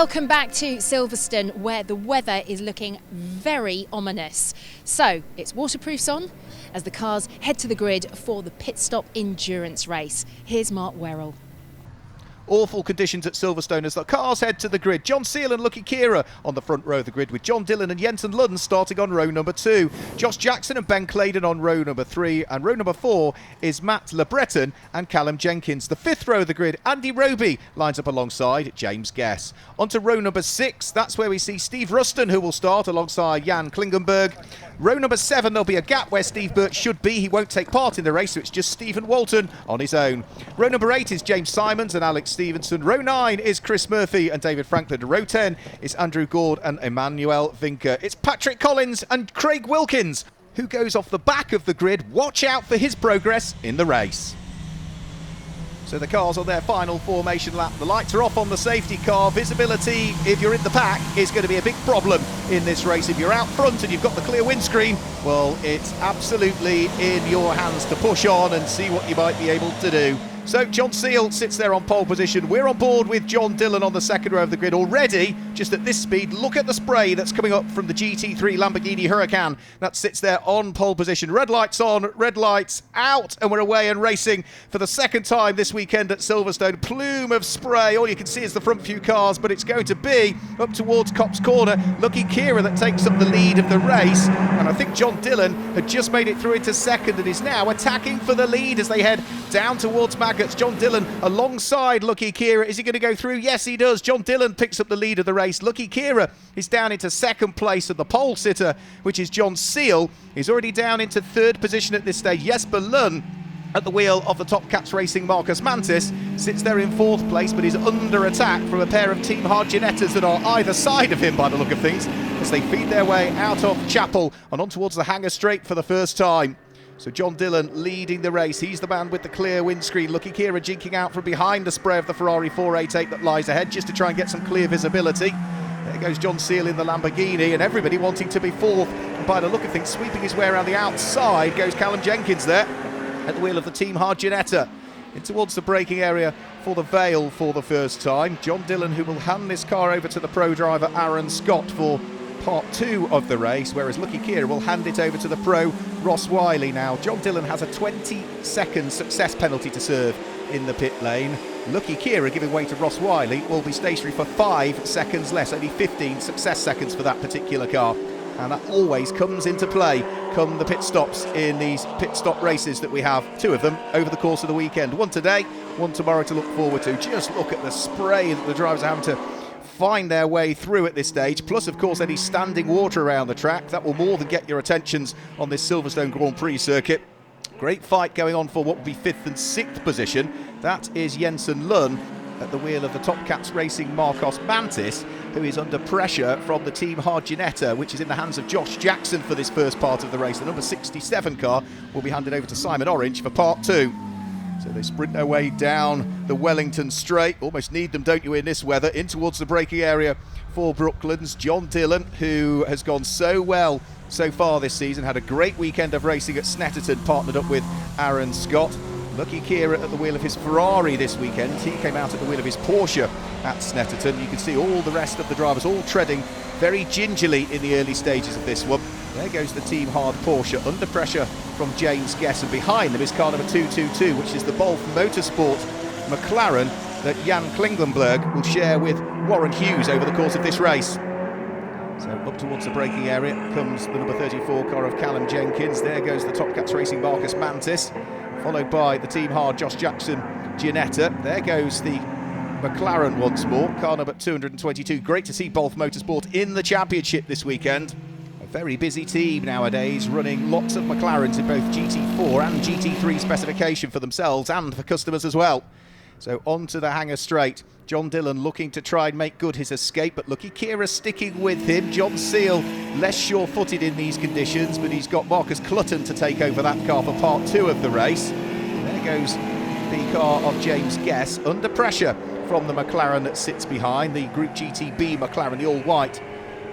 Welcome back to Silverstone, where the weather is looking very ominous. So it's waterproofs on as the cars head to the grid for the pit stop endurance race. Here's Mark Werrell. Awful conditions at Silverstone as the cars head to the grid. John Seal and Lucky Kira on the front row of the grid, with John Dillon and Jensen Lund starting on row number 2. Josh Jackson and Ben Claydon on row number 3, and row number 4 is Matt Le Breton and Callum Jenkins. The 5th row of the grid, Andy Roby lines up alongside James Guess. Onto row number 6, that's where we see Steve Ruston, who will start alongside Jan Klingenberg. Row number 7, there'll be a gap where Steve Burt should be. He won't take part in the race, so it's just Stephen Walton on his own. Row number 8 is James Simons and Alex Stevenson. Row 9 is Chris Murphy and David Franklin. Row 10 is Andrew Gord and Emmanuel Vinker. It's Patrick Collins and Craig Wilkins who goes off the back of the grid. Watch out for his progress in the race. So the cars on their final formation lap. The lights are off on the safety car. Visibility, if you're in the pack, is going to be a big problem in this race. If you're out front and you've got the clear windscreen, well, it's absolutely in your hands to push on and see what you might be able to do. So John Seal sits there on pole position. We're on board with John Dillon on the second row of the grid already. Just at this speed, look at the spray that's coming up from the GT3 Lamborghini Huracan. That sits there on pole position. Red lights on, red lights out, and we're away and racing for the second time this weekend at Silverstone. Plume of spray. All you can see is the front few cars, but it's going to be up towards Copse Corner. Lucky Kira that takes up the lead of the race. And I think John Dillon had just made it through into second and is now attacking for the lead as they head down towards Maggots. John Dillon alongside Lucky Kira. Is he going to go through? Yes, he does. John Dillon picks up the lead of the race. Lucky Kira is down into second place, and the pole sitter, which is John Seal, is already down into third position at this stage. Jesper Lund at the wheel of the Top Cats Racing Marcus Mantis sits there in fourth place, but is under attack from a pair of Team Harginettas that are either side of him by the look of things as they feed their way out of Chapel and on towards the Hangar Straight for the first time. So John Dillon leading the race. He's the man with the clear windscreen. Lucky Kira jinking out from behind the spray of the Ferrari 488 that lies ahead just to try and get some clear visibility. There goes John Seal in the Lamborghini, and everybody wanting to be fourth. And by the look of things, sweeping his way around the outside goes Callum Jenkins there at the wheel of the Team Harginetta in towards the braking area for the Vale for the first time. John Dillon, who will hand this car over to the pro driver Aaron Scott for part 2 of the race, whereas Lucky Kira will hand it over to the pro Ross Wiley. Now John Dillon has a 20-second success penalty to serve in the pit lane. Lucky Kira, giving way to Ross Wiley, will be stationary for 5 seconds less, only 15 success seconds for that particular car, and that always comes into play come the pit stops in these pit stop races that we have, 2 of them over the course of the weekend. One today, one tomorrow to look forward to. Just look at the spray that the drivers are having to find their way through at this stage, plus of course any standing water around the track. That will more than get your attentions on this Silverstone Grand Prix circuit. Great fight going on for what will be 5th and 6th position. That is Jensen Lund at the wheel of the Top Cats Racing Marcos Mantis, who is under pressure from the Team Harginetta, which is in the hands of Josh Jackson for this first part of the race. The number 67 car will be handed over to Simon Orange for part 2. So they sprint their way down the Wellington Straight. Almost need them, don't you, in this weather, in towards the braking area for Brooklands. John Dillon, who has gone so well so far this season, had a great weekend of racing at Snetterton, partnered up with Aaron Scott. Lucky Kira at the wheel of his Ferrari this weekend. He came out at the wheel of his Porsche at Snetterton. You can see all the rest of the drivers all treading very gingerly in the early stages of this one. There goes the Team Hard Porsche under pressure from James Guess, and behind them is car number 222, which is the Bolf Motorsport McLaren that Jan Klingenberg will share with Warren Hughes over the course of this race. So up towards the braking area comes the number 34 car of Callum Jenkins. There goes the Top Cats Racing Marcus Mantis, followed by the Team Hard Josh Jackson Gianetta. There goes the McLaren once more, car number 222. Great to see Bolf Motorsport in the championship this weekend. A very busy team nowadays, running lots of McLarens in both GT4 and GT3 specification for themselves and for customers as well. So on to the Hangar Straight. John Dillon looking to try and make good his escape, but Lucky Kira sticking with him. John Seal less sure-footed in these conditions, but he's got Marcus Clutton to take over that car for part 2 of the race. There goes the car of James Guess under pressure from the McLaren that sits behind, the Group GTB McLaren, the all-white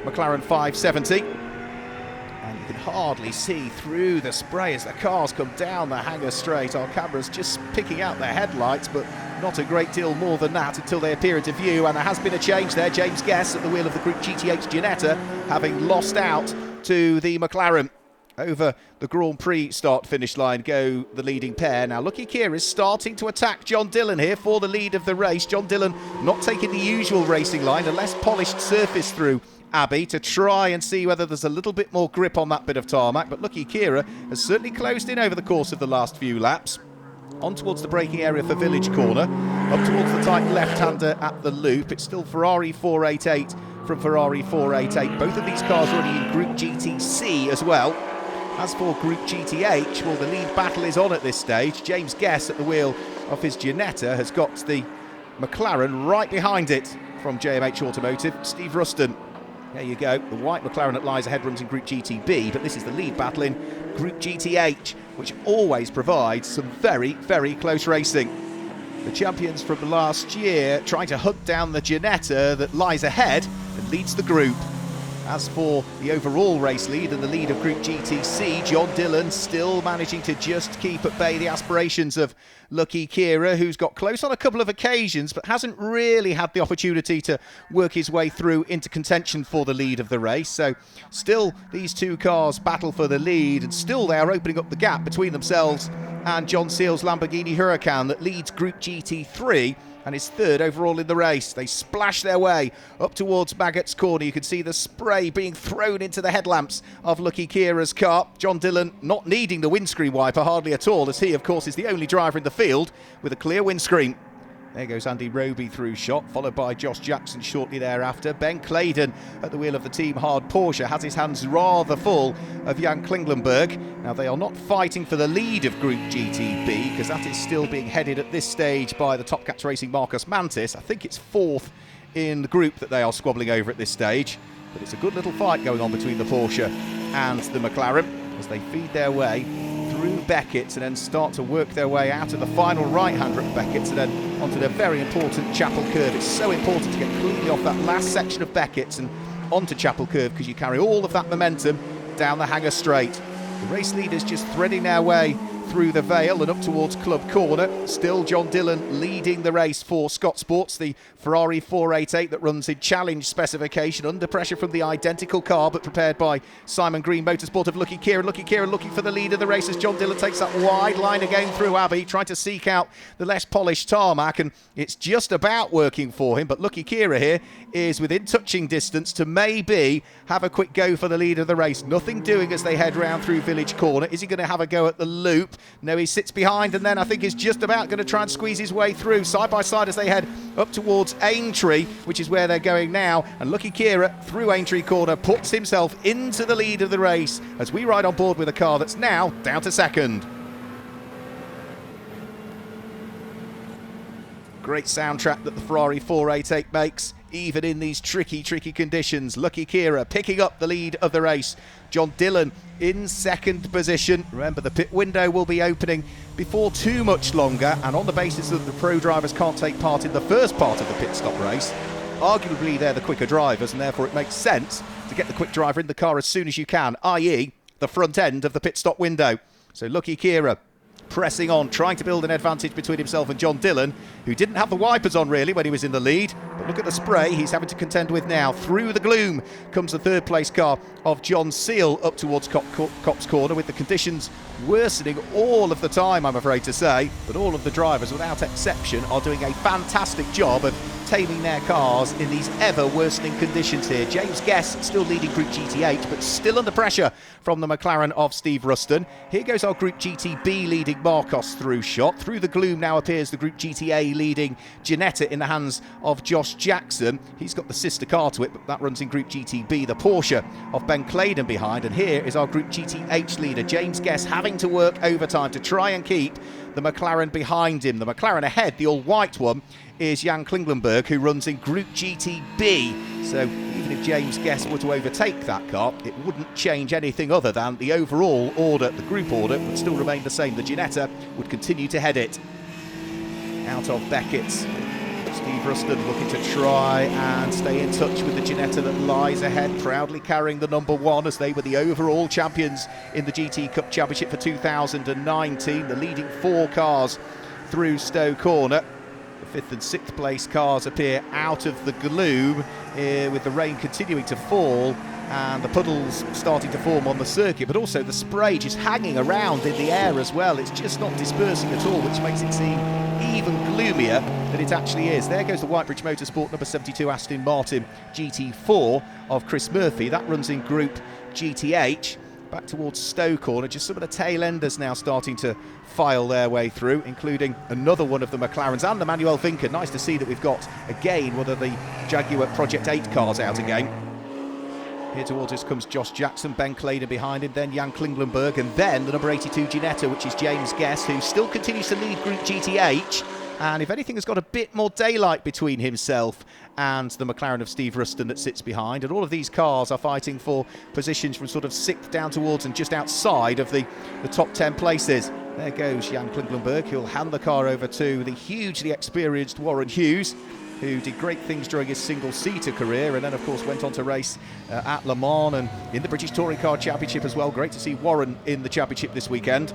McLaren 570. And you can hardly see through the spray as the cars come down the Hangar Straight. Our cameras just picking out their headlights, but not a great deal more than that until they appear into view, and there has been a change there. James Guess at the wheel of the Group GT8 Ginetta, having lost out to the McLaren. Over the Grand Prix start-finish line go the leading pair. Now Lucky Kier is starting to attack John Dillon here for the lead of the race. John Dillon not taking the usual racing line, a less polished surface through Abbey to try and see whether there's a little bit more grip on that bit of tarmac, but Lucky Kira has certainly closed in over the course of the last few laps. On towards the braking area for Village Corner, up towards the tight left-hander at the loop. It's still Ferrari 488 from Ferrari 488. Both of these cars running in Group GTC as well. As for Group GTH, well, the lead battle is on at this stage. James Guess at the wheel of his Ginetta has got the McLaren right behind it from JMH Automotive. Steve Ruston, there you go. The white McLaren that lies ahead runs in Group GTB, but this is the lead battle in Group GTH, which always provides some very, very close racing. The champions from the last year trying to hunt down the Ginetta that lies ahead and leads the group. As for the overall race lead and the lead of Group GTC, John Dillon still managing to just keep at bay the aspirations of Lucky Kira, who's got close on a couple of occasions but hasn't really had the opportunity to work his way through into contention for the lead of the race. So still these two cars battle for the lead, and still they are opening up the gap between themselves and John Seale's Lamborghini Huracan that leads Group GT3 and is third overall in the race. They splash their way up towards Maggotts Corner. You can see the spray being thrown into the headlamps of Lucky Kira's car. John Dillon not needing the windscreen wiper hardly at all, as he, of course, is the only driver in the field with a clear windscreen. There goes Andy Roby through shot, followed by Josh Jackson shortly thereafter. Ben Claydon at the wheel of the Team Hard Porsche has his hands rather full of Jan Klinglenberg. Now, they are not fighting for the lead of Group GTB, because that is still being headed at this stage by the Top Cats Racing Marcus Mantis. I think it's fourth in the group that they are squabbling over at this stage. But it's a good little fight going on between the Porsche and the McLaren as they feed their way through Beckett's and then start to work their way out of the final right-hander at Beckett's and then onto their very important Chapel Curve. It's so important to get cleanly off that last section of Beckett's and onto Chapel Curve, because you carry all of that momentum down the Hanger Straight. The race leaders just threading their way through the Vale and up towards Club Corner. Still John Dillon leading the race for Scott Sports, the Ferrari 488 that runs in challenge specification, under pressure from the identical car but prepared by Simon Green Motorsport of Lucky Kira. Lucky Kira looking for the lead of the race as John Dillon takes that wide line again through Abbey, trying to seek out the less polished tarmac, and it's just about working for him. But Lucky Kira here is within touching distance to maybe have a quick go for the lead of the race. Nothing doing as they head round through Village Corner. Is he going to have a go at the loop? No, he sits behind and then I think is just about going to try and squeeze his way through side by side as they head up towards Aintree, which is where they're going now. And Lucky Kira through Aintree Corner puts himself into the lead of the race as we ride on board with a car that's now down to second. Great soundtrack that the Ferrari 488 makes, even in these tricky conditions. Lucky Kira picking up the lead of the race. John Dillon in second position. Remember, the pit window will be opening before too much longer, and on the basis that the pro drivers can't take part in the first part of the pit stop race, arguably they're the quicker drivers, and therefore it makes sense to get the quick driver in the car as soon as you can, i.e. the front end of the pit stop window. So Lucky Kira pressing on, trying to build an advantage between himself and John Dillon, who didn't have the wipers on really when he was in the lead. But look at the spray he's having to contend with now. Through the gloom comes the third place car of John Seale up towards Copse Corner, with the conditions worsening all of the time, I'm afraid to say. But all of the drivers, without exception, are doing a fantastic job of taming their cars in these ever worsening conditions here. James Guess still leading Group GT8, but still under pressure from the McLaren of Steve Ruston. Here goes our Group GTB leading Marcos through shot. Through the gloom now appears the Group GTA leading Ginetta in the hands of Josh Jackson. He's got the sister car to it, but that runs in Group GTB, the Porsche of Ben Claydon behind. And here is our Group GTH leader, James Guess, having to work overtime to try and keep the McLaren behind him. The McLaren ahead, the all-white one, is Jan Klinglenberg, who runs in Group GTB. So even if James Guess were to overtake that car, it wouldn't change anything other than the overall order. The group order would still remain the same. The Ginetta would continue to head it. Out of Beckett's, Steve Ruston looking to try and stay in touch with the Ginetta that lies ahead, proudly carrying the number one as they were the overall champions in the GT Cup Championship for 2019. The leading four cars through Stowe Corner. 5th and 6th place cars appear out of the gloom with the rain continuing to fall and the puddles starting to form on the circuit, but also the spray just hanging around in the air as well. It's just not dispersing at all, which makes it seem even gloomier than it actually is. There goes the Whitebridge Motorsport number 72 Aston Martin GT4 of Chris Murphy. That runs in Group GTH. Back towards Stowe Corner, just some of the tail enders now starting to file their way through, including another one of the McLarens and the Manuel Vinca. Nice to see that we've got, again, one of the Jaguar Project 8 cars out again. Here towards us comes Josh Jackson, Ben Claydon behind him, then Jan Klinglenberg, and then the number 82 Ginetta, which is James Guess, who still continues to lead Group GTH. And if anything, has got a bit more daylight between himself and the McLaren of Steve Ruston that sits behind. And all of these cars are fighting for positions from sort of 6th down towards and just outside of the top 10 places. There goes Jan Klinglenberg, who'll hand the car over to the hugely experienced Warren Hughes, who did great things during his single-seater career and then, of course, went on to race at Le Mans and in the British Touring Car Championship as well. Great to see Warren in the championship this weekend.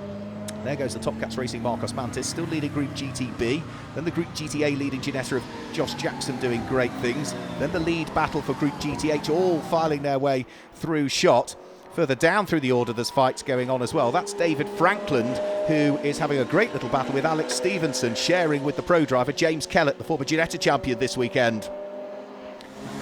There goes the Top Cats Racing Marcos Mantis, still leading Group GTB. Then the Group GTA leading Ginetta of Josh Jackson doing great things. Then the lead battle for Group GTH, all filing their way through shot. Further down through the order, there's fights going on as well. That's David Frankland, who is having a great little battle with Alex Stevenson, sharing with the pro driver James Kellett, the former Ginetta champion this weekend.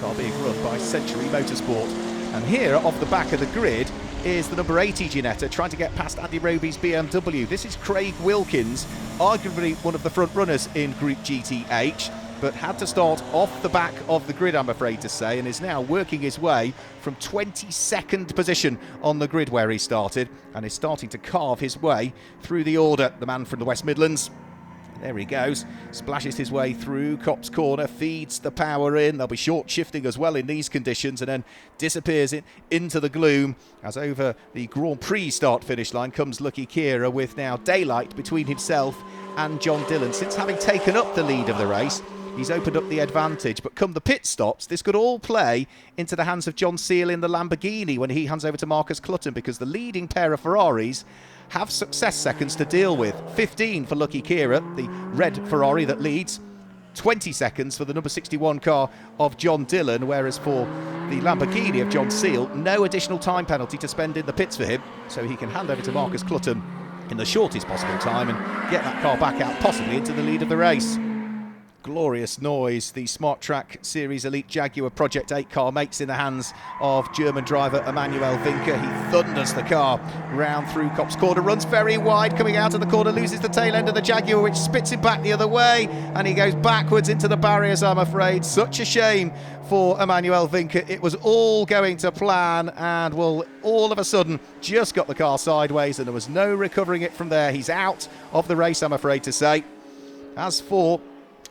Car being run by Century Motorsport. And here, off the back of the grid, is the number 80 Ginetta trying to get past Andy Roby's BMW. This is Craig Wilkins, arguably one of the front runners in Group GTH, but had to start off the back of the grid, I'm afraid to say, and is now working his way from 22nd position on the grid where he started, and is starting to carve his way through the order. The man from the West Midlands. There he goes, splashes his way through Copse Corner, feeds the power in. They'll be short shifting as well in these conditions, and then disappears into the gloom as over the Grand Prix start-finish line comes Lucky Kira with now daylight between himself and John Dillon. Since having taken up the lead of the race, he's opened up the advantage, but come the pit stops, this could all play into the hands of John Seal in the Lamborghini when he hands over to Marcus Clutton, because the leading pair of Ferraris have success seconds to deal with. 15 for Lucky Kira, the red Ferrari that leads. 20 seconds for the number 61 car of John Dillon, whereas for the Lamborghini of John Seal, no additional time penalty to spend in the pits for him, so he can hand over to Marcus Clutton in the shortest possible time and get that car back out, possibly into the lead of the race. Glorious noise the Smart Track Series Elite Jaguar Project 8 car makes in the hands of German driver Emmanuel Vinca. He thunders the car round through Copse Corner, runs very wide, coming out of the corner, loses the tail end of the Jaguar, which spits him back the other way, and he goes backwards into the barriers, I'm afraid. Such a shame for Emmanuel Vinca. It was all going to plan, and well, all of a sudden just got the car sideways, and there was no recovering it from there. He's out of the race, I'm afraid to say. As for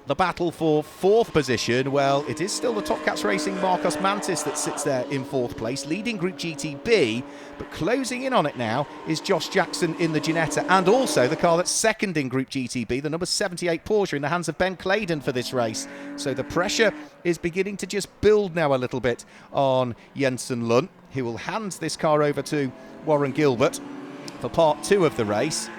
the battle for 4th position, well, it is still the Top Cats Racing Marcos Mantis that sits there in 4th place, leading Group GTB, but closing in on it now is Josh Jackson in the Ginetta, and also the car that's second in Group GTB, the number 78 Porsche, in the hands of Ben Claydon for this race. So the pressure is beginning to just build now a little bit on Jensen Lund, who will hand this car over to Warren Gilbert for part 2 of the race.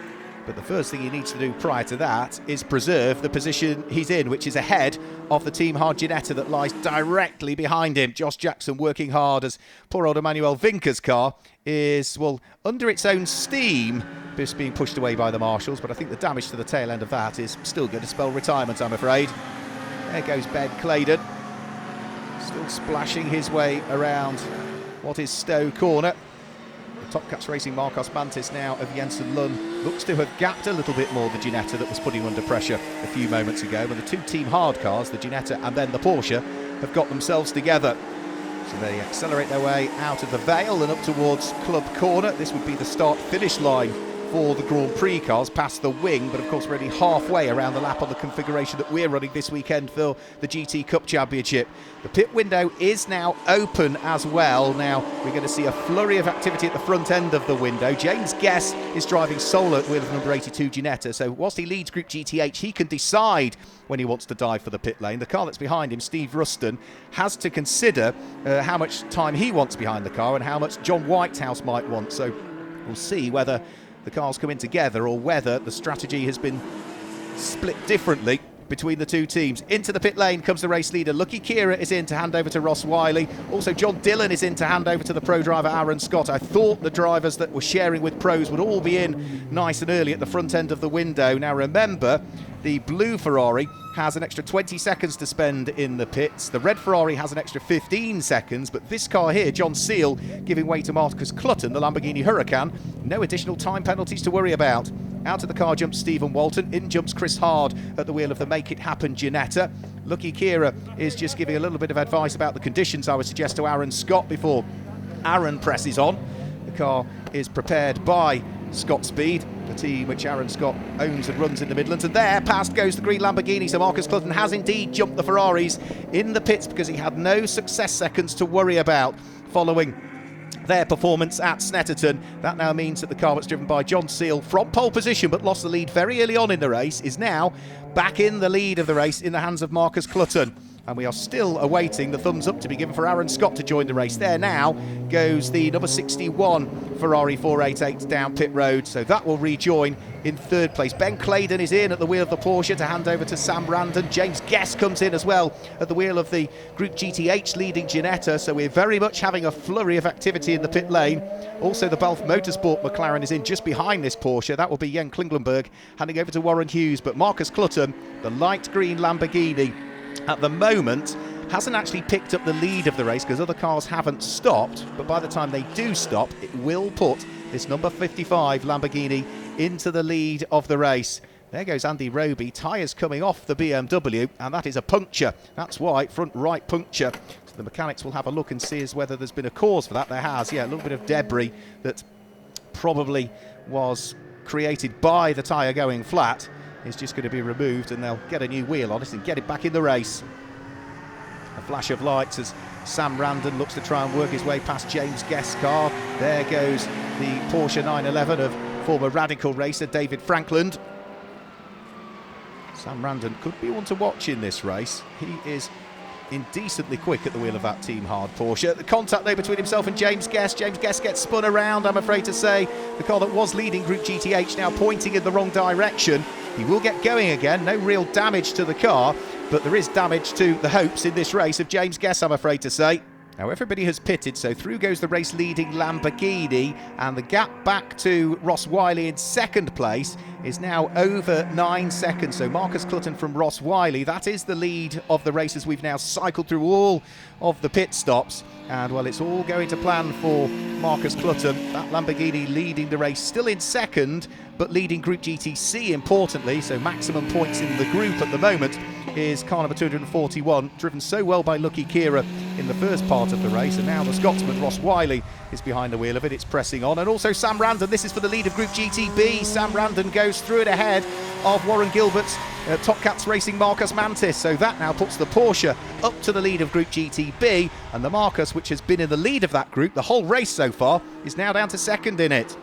But the first thing he needs to do prior to that is preserve the position he's in, which is ahead of the Team Hard Ginetta that lies directly behind him. Josh Jackson working hard as poor old Emmanuel Vinca's car is, well, under its own steam, just being pushed away by the marshals. But I think the damage to the tail end of that is still going to spell retirement, I'm afraid. There goes Ben Claydon, still splashing his way around what is Stowe Corner. The Top Cats Racing Marcos Mantis now of Jensen Lund looks to have gapped a little bit more the Ginetta that was putting under pressure a few moments ago, but the two Team Hard cars, the Ginetta and then the Porsche, have got themselves together. So they accelerate their way out of the Vale and up towards Club Corner. This would be the start-finish line for the Grand Prix cars past the wing, but of course we're only halfway around the lap on the configuration that we're running this weekend for the GT Cup Championship. The pit window is now open as well. Now we're going to see a flurry of activity at the front end of the window. James Guess is driving solo with number 82 Ginetta, so whilst he leads Group GTH, he can decide when he wants to dive for the pit lane. The car that's behind him, Steve Ruston, has to consider how much time he wants behind the car and how much John Whitehouse might want, so we'll see whether the cars come in together or whether the strategy has been split differently between the two teams. Into the pit lane comes the race leader. Lucky Kira is in to hand over to Ross Wiley. Also, John Dillon is in to hand over to the pro driver Aaron Scott. I thought the drivers that were sharing with pros would all be in nice and early at the front end of the window. Now remember, the blue Ferrari has an extra 20 seconds to spend in the pits. The red Ferrari has an extra 15 seconds, but this car here, John Seal, giving way to Marcus Clutton, the Lamborghini Huracan. No additional time penalties to worry about. Out of the car jumps Stephen Walton. In jumps Chris Hard at the wheel of the Make It Happen Ginetta. Lucky Kira is just giving a little bit of advice about the conditions, I would suggest, to Aaron Scott before Aaron presses on. The car is prepared by Scott Speed, the team which Aaron Scott owns and runs in the Midlands. And there, past goes the green Lamborghini. So Marcus Clutton has indeed jumped the Ferraris in the pits because he had no success seconds to worry about following their performance at Snetterton. That now means that the car that's driven by John Seal from pole position but lost the lead very early on in the race is now back in the lead of the race in the hands of Marcus Clutton. And we are still awaiting the thumbs up to be given for Aaron Scott to join the race. There now goes the number 61 Ferrari 488 down pit road, so that will rejoin in third place. Ben Claydon is in at the wheel of the Porsche to hand over to Sam Randon. James Guest comes in as well at the wheel of the Group GTH leading Ginetta, so we're very much having a flurry of activity in the pit lane. Also the Balf Motorsport McLaren is in just behind this Porsche. That will be Jan Klinglenberg handing over to Warren Hughes, but Marcus Clutton, the light green Lamborghini, at the moment hasn't actually picked up the lead of the race because other cars haven't stopped, but by the time they do stop, it will put this number 55 Lamborghini into the lead of the race. There goes Andy Roby, tyres coming off the BMW, and that is a puncture. That's why, front right puncture. So the mechanics will have a look and see as whether there's been a cause for that. There has, yeah, a little bit of debris that probably was created by the tyre going flat. Is just going to be removed and they'll get a new wheel on it and get it back in the race. A flash of lights as Sam Randon looks to try and work his way past James Guest's car. There goes the Porsche 911 of former Radical racer David Frankland. Sam Randon could be one to watch in this race. He is indecently quick at the wheel of that Team Hard Porsche. The contact though between himself and James Guest. James Guest gets spun around, I'm afraid to say. The car that was leading Group GTH now pointing in the wrong direction. He will get going again, no real damage to the car, but there is damage to the hopes in this race of James Guest, I'm afraid to say. Now everybody has pitted, so through goes the race leading Lamborghini, and the gap back to Ross Wiley in second place is now over 9 seconds. So Marcus Clutton from Ross Wiley, that is the lead of the race as we've now cycled through all of the pit stops. And well, it's all going to plan for Marcus Clutton. That Lamborghini leading the race, still in second, but leading Group GTC importantly, so maximum points in the group at the moment is car number 241, driven so well by Lucky Kira in the first part of the race, and now the Scotsman Ross Wiley is behind the wheel of it. It's pressing on, and also Sam Randon. This is for the lead of Group GTB. Sam Randon goes through it ahead of Warren Gilbert's Top Cats Racing Marcus Mantis, so that now puts the Porsche up to the lead of Group GTB, and the Marcus, which has been in the lead of that group the whole race so far, is now down to second in it.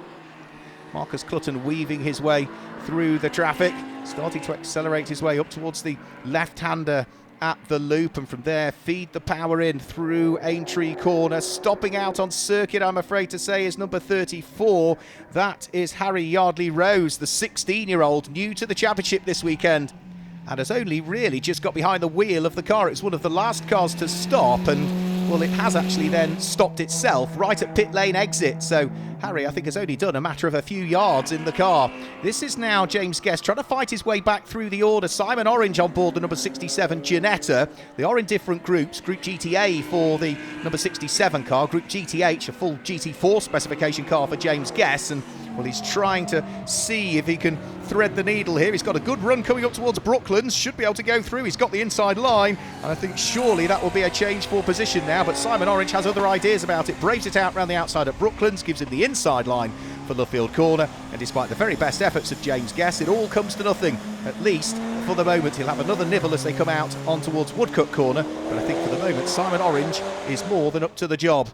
Marcus Clutton weaving his way through the traffic, starting to accelerate his way up towards the left-hander at the loop, and from there feed the power in through Aintree Corner. Stopping out on circuit, I'm afraid to say, is number 34. That is Harry Yardley Rose, the 16-year-old, new to the championship this weekend, and has only really just got behind the wheel of the car. It's one of the last cars to stop, and well, it has actually then stopped itself right at pit lane exit. So Harry, I think, has only done a matter of a few yards in the car. This is now James Guest trying to fight his way back through the order. Simon Orange on board the number 67 Ginetta. They are in different groups. Group GTA for the number 67 car. Group GTH, a full GT4 specification car for James Guest. And well, he's trying to see if he can thread the needle here. He's got a good run coming up towards Brooklands. Should be able to go through. He's got the inside line. And I think surely that will be a change for position now. But Simon Orange has other ideas about it. Braves it out round the outside at Brooklands. Gives him the inside line for Luffield Corner. And despite the very best efforts of James Guest, it all comes to nothing. At least for the moment, he'll have another nibble as they come out on towards Woodcut Corner. But I think for the moment, Simon Orange is more than up to the job.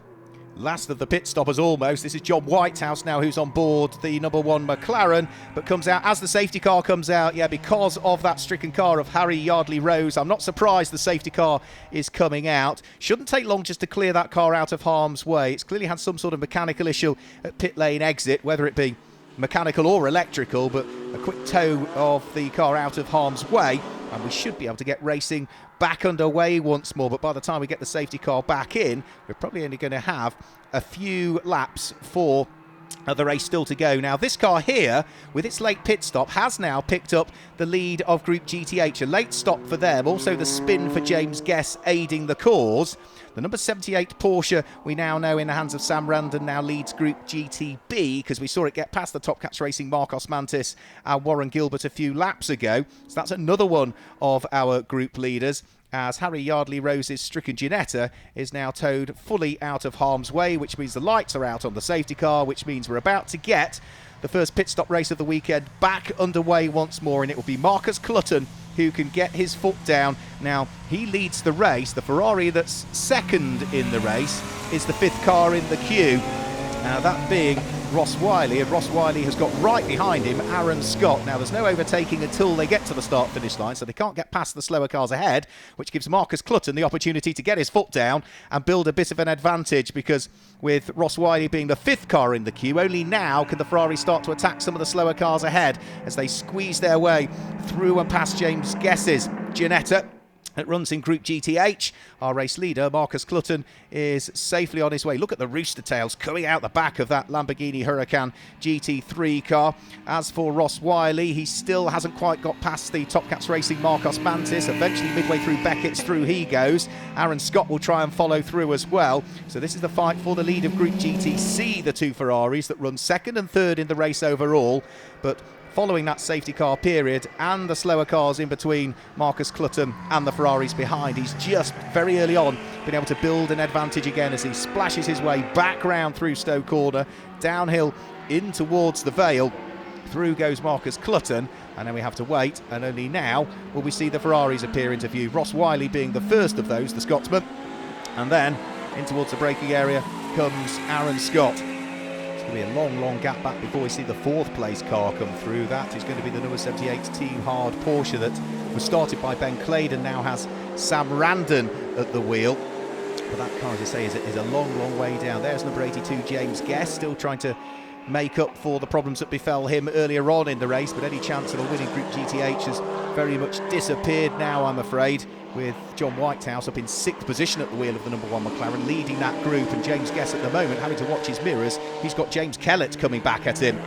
Last of the pit stoppers almost. This is John Whitehouse now, who's on board the number 1 McLaren, but comes out as the safety car comes out. Yeah, because of that stricken car of Harry Yardley Rose. I'm not surprised the safety car is coming out. Shouldn't take long just to clear that car out of harm's way. It's clearly had some sort of mechanical issue at pit lane exit, whether it be mechanical or electrical, but a quick tow of the car out of harm's way and we should be able to get racing back underway once more. But by the time we get the safety car back in, we're probably only going to have a few laps for the race still to go. Now, this car here, with its late pit stop, has now picked up the lead of Group GTH. A late stop for them, also the spin for James Guess aiding the cause. The number 78 Porsche, we now know in the hands of Sam Randon, now leads Group GTB, because we saw it get past the Top Cats Racing Marcos Mantis and Warren Gilbert a few laps ago. So that's another one of our group leaders, as Harry Yardley Rose's stricken Ginetta is now towed fully out of harm's way, which means the lights are out on the safety car, which means we're about to get the first pit stop race of the weekend back underway once more, and it will be Marcus Clutton who can get his foot down. Now, he leads the race. The Ferrari that's second in the race is the fifth car in the queue, that being Ross Wiley, and Ross Wiley has got right behind him Aaron Scott. Now, there's no overtaking until they get to the start-finish line, so they can't get past the slower cars ahead, which gives Marcus Clutton the opportunity to get his foot down and build a bit of an advantage, because with Ross Wiley being the fifth car in the queue, only now can the Ferrari start to attack some of the slower cars ahead as they squeeze their way through and past James Guess's Ginetta. It runs in Group GTH. Our race leader, Marcus Clutton, is safely on his way. Look at the rooster tails coming out the back of that Lamborghini Huracan GT3 car. As for Ross Wiley, he still hasn't quite got past the Top Cats Racing Marcos Mantis. Eventually, midway through Beckett's, through he goes. Aaron Scott will try and follow through as well. So this is the fight for the lead of Group GTC, the two Ferraris that run second and third in the race overall. But following that safety car period and the slower cars in between Marcus Clutton and the Ferraris behind, he's just very early on been able to build an advantage again as he splashes his way back round through Stowe Corner, downhill in towards the Vale. Through goes Marcus Clutton, and then we have to wait, and only now will we see the Ferraris appear into view. Ross Wiley being the first of those, the Scotsman, and then in towards the braking area comes Aaron Scott. Be a long gap back before we see the fourth place car come through. That is going to be the number 78 Team Hard Porsche that was started by Ben Claydon, now has Sam Randon at the wheel. But that car, as I say, is a long way down. There's number 82 James Guess, still trying to make up for the problems that befell him earlier on in the race, but any chance of a winning Group GTH has very much disappeared now, I'm afraid, with John Whitehouse up in 6th position at the wheel of the number 1 McLaren, leading that group, and James Guess at the moment having to watch his mirrors. He's got James Kellett coming back at him.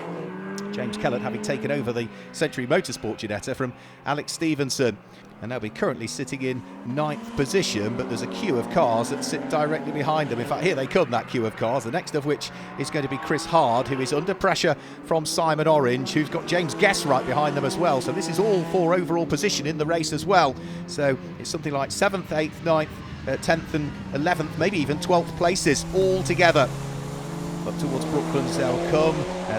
James Kellett having taken over the Century Motorsport Ginetta from Alex Stevenson, and they'll be currently sitting in 9th position, but there's a queue of cars that sit directly behind them. In fact, here they come, that queue of cars, the next of which is going to be Chris Hard, who is under pressure from Simon Orange, who's got James Guess right behind them as well. So this is all for overall position in the race as well. So it's something like 7th, 8th, 9th, 10th and 11th, maybe even 12th places all together. Up towards Brooklands they'll come.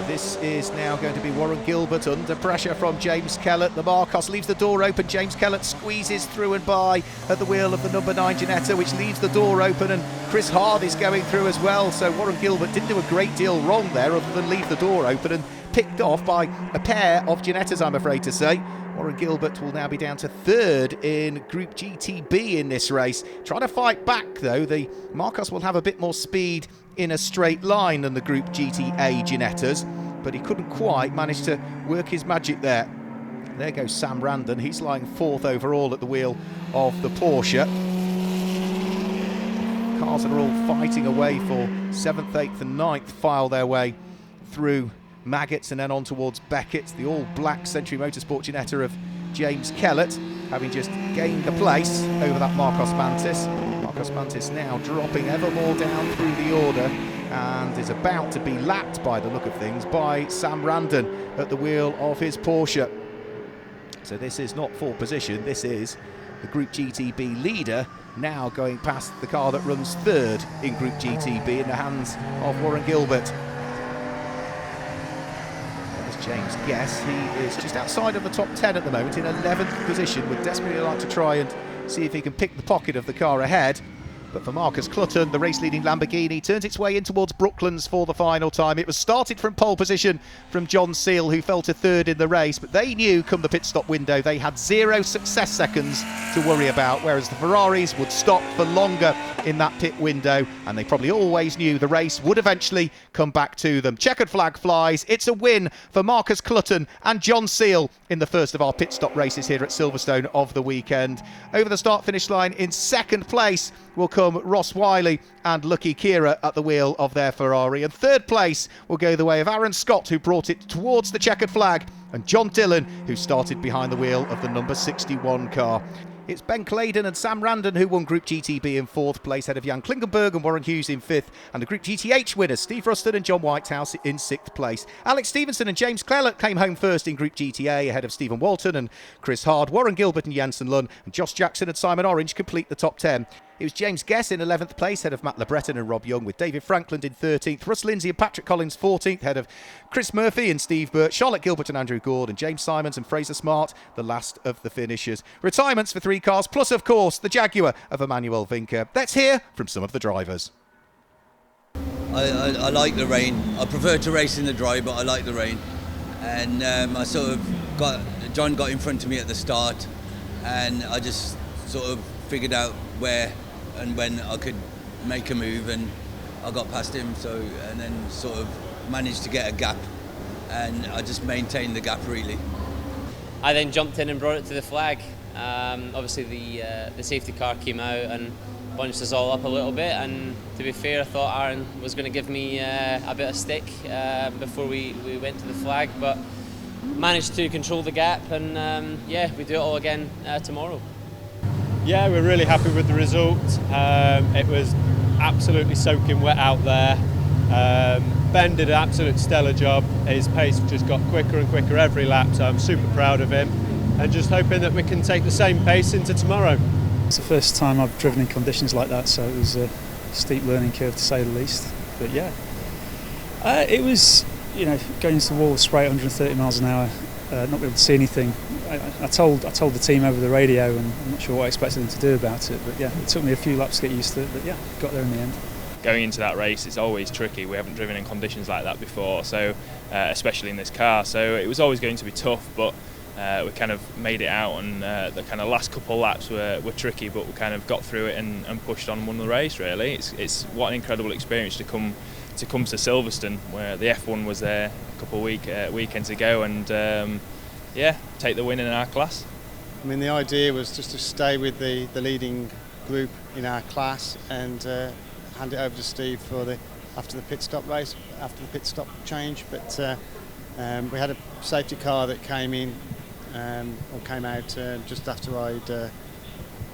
This is now going to be Warren Gilbert under pressure from James Kellett. The Marcos leaves the door open. James Kellett squeezes through and by at the wheel of the number 9 Ginetta, which leaves the door open, and Chris Hard is going through as well. So Warren Gilbert didn't do a great deal wrong there other than leave the door open, and picked off by a pair of Ginettas, I'm afraid to say. Warren Gilbert will now be down to 3rd in Group GTB in this race. Trying to fight back though, the Marcos will have a bit more speed in a straight line than the Group GTA Ginettas, but he couldn't quite manage to work his magic there. There goes Sam Randon, he's lying 4th overall at the wheel of the Porsche. Cars that are all fighting away for 7th, 8th and 9th file their way through Maggots and then on towards Beckett's. The all-black Century Motorsport Ginetta of James Kellett having just gained the place over that Marcos Mantis. Marcos Mantis now dropping ever more down through the order and is about to be lapped, by the look of things, by Sam Randon at the wheel of his Porsche. So this is not 4th position, this is the Group GTB leader now going past the car that runs 3rd in Group GTB in the hands of Warren Gilbert. James Guess, he is just outside of the top 10 at the moment, in 11th position, would desperately like to try and see if he can pick the pocket of the car ahead. But for Marcus Clutton, the race-leading Lamborghini turns its way in towards Brooklands for the final time. It was started from pole position from John Seal, who fell to third in the race, but they knew come the pit stop window they had 0 success seconds to worry about, whereas the Ferraris would stop for longer in that pit window, and they probably always knew the race would eventually come back to them. Checkered flag flies. It's a win for Marcus Clutton and John Seal in the first of our pit stop races here at Silverstone of the weekend. Over the start-finish line in second place will come Ross Wiley and Lucky Kira at the wheel of their Ferrari, and third place will go the way of Aaron Scott, who brought it towards the checkered flag, and John Dillon, who started behind the wheel of the number 61 car. It's Ben Claydon and Sam Randon who won Group GTB in fourth place, ahead of Jan Klingenberg and Warren Hughes in fifth, and the Group GTH winners Steve Ruston and John Whitehouse in sixth place. Alex Stevenson and James Clellett came home first in Group GTA, ahead of Stephen Walton and Chris Hard. Warren Gilbert and Jensen Lunn and Josh Jackson and Simon Orange complete the top 10. It was James Guess in 11th place, ahead of Matt LeBreton and Rob Young, with David Frankland in 13th, Russ Lindsay and Patrick Collins 14th, ahead of Chris Murphy and Steve Burt, Charlotte Gilbert and Andrew Gord, and James Simons and Fraser Smart, the last of the finishers. Retirements for 3 cars, plus of course the Jaguar of Emmanuel Vinker. Let's hear from some of the drivers. I like the rain. I prefer to race in the dry, but I like the rain. And I sort of John got in front of me at the start, and I just sort of figured out where and when I could make a move, and I got past him, and then sort of managed to get a gap, and I just maintained the gap really. I then jumped in and brought it to the flag. Obviously the safety car came out and bunched us all up a little bit, and to be fair, I thought Aaron was going to give me a bit of stick before we went to the flag, but managed to control the gap, and yeah, we do it all again tomorrow. Yeah, we're really happy with the result. It was absolutely soaking wet out there. Ben did an absolute stellar job. His pace just got quicker and quicker every lap, so I'm super proud of him, and just hoping that we can take the same pace into tomorrow. It's the first time I've driven in conditions like that, so it was a steep learning curve to say the least. But yeah, it was, going into the wall straight 130 miles an hour, not being able to see anything. I told the team over the radio, and I'm not sure what I expected them to do about it, but yeah, it took me a few laps to get used to it, but yeah, got there in the end. Going into that race, it's always tricky. We haven't driven in conditions like that before, so especially in this car, so it was always going to be tough, but we kind of made it out, and the kind of last couple of laps were tricky, but we kind of got through it and pushed on and won the race really. It's what an incredible experience to come to Silverstone, where the F1 was there a couple of weekends ago, and yeah, take the win in our class. I mean, the idea was just to stay with the leading group in our class and hand it over to Steve for after the pit stop race, after the pit stop change. But we had a safety car that came in or came out just after I'd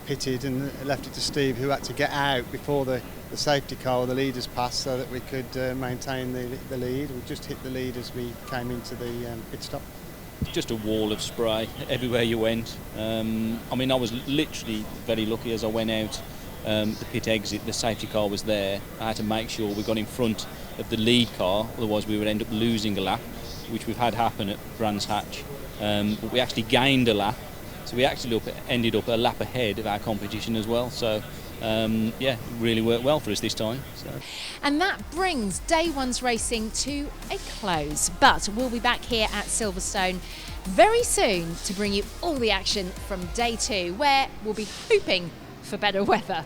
pitted, and left it to Steve, who had to get out before the safety car or the leaders passed, so that we could maintain the lead. We just hit the lead as we came into the pit stop. Just a wall of spray everywhere you went. I mean, I was literally very lucky as I went out the pit exit. The safety car was there. I had to make sure we got in front of the lead car, otherwise we would end up losing a lap, which we've had happen at Brands Hatch. But we actually gained a lap, so we actually ended up a lap ahead of our competition as well. So yeah, it really worked well for us this time. So. And that brings day one's racing to a close. But we'll be back here at Silverstone very soon to bring you all the action from day 2, where we'll be hoping for better weather.